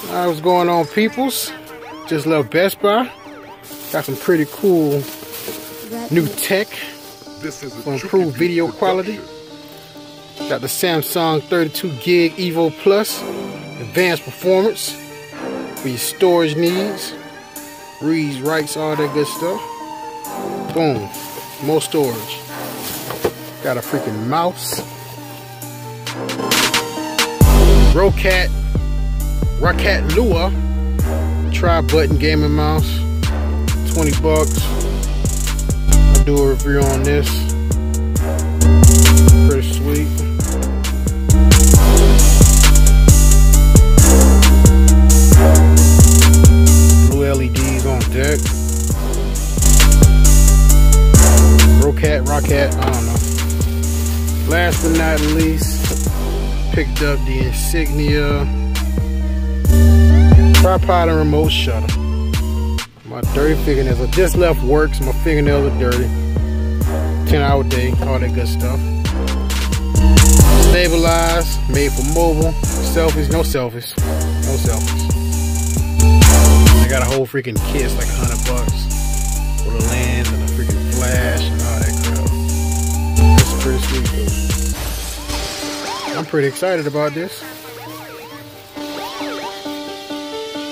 Alright, what's going on, peoples? Just left Best Buy. Got some pretty cool new tech for improved video quality. Got the Samsung 32 gig Evo Plus, advanced performance for your storage needs. Reads, writes, all that good stuff. Boom, more storage. Got a freaking mouse. Roccat Lua tri-button gaming mouse. 20 bucks. I'll do a review on this. Pretty sweet. Blue LEDs on deck. Roccat, I don't know. Last but not least, picked up the Insignia tripod and remote shutter. My dirty fingernails. I just left work, so my fingernails are dirty. 10-hour day, all that good stuff. Stabilized, made for mobile. Selfies, no selfies. No selfies. I got a whole freaking kit, it's like $100 with a lens and a freaking flash and all that crap. It's pretty sweet though. I'm pretty excited about this.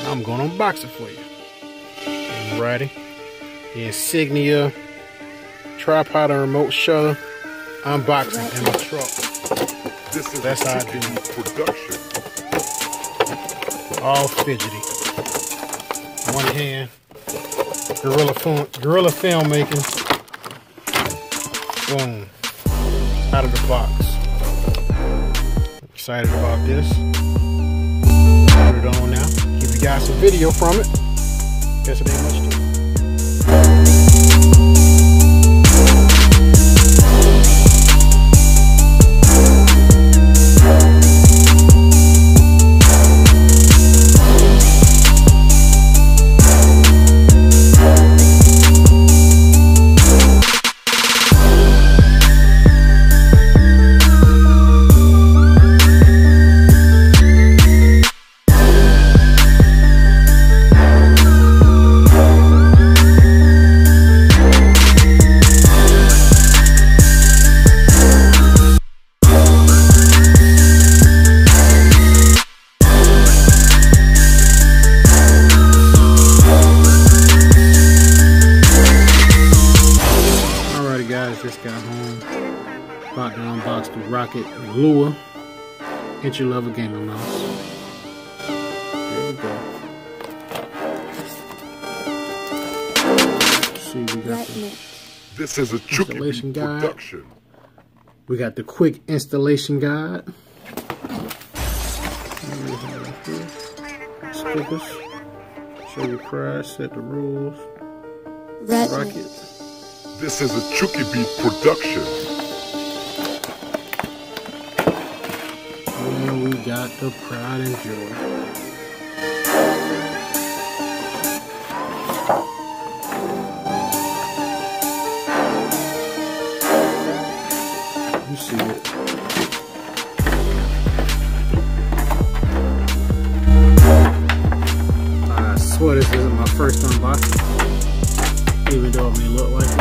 I'm gonna unbox it for you. Alrighty. The Insignia tripod and remote shutter unboxing in my truck. That's how I do production. All fidgety. One hand. Guerrilla filmmaking. Boom. Out of the box. Excited about this. Put it on now. Give you guys some video from it. Guess it ain't much to it. Just got home, about to unbox the Roccat Lua entry-level gaming mouse. There we go. Let's see, we got this is a Chuki production. We got the quick installation guide. Stickers. Show your price, set the rules. Roccat. This is a Chuki production. And we got the Pride and Joy. You see it. I swear this isn't my first unboxing. Even though it may look like it.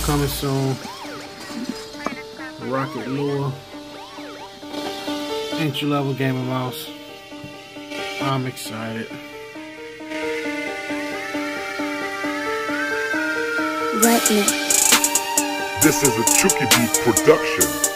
Coming soon. Roccat Lua entry-level gaming mouse. I'm excited. This is a Chuki production.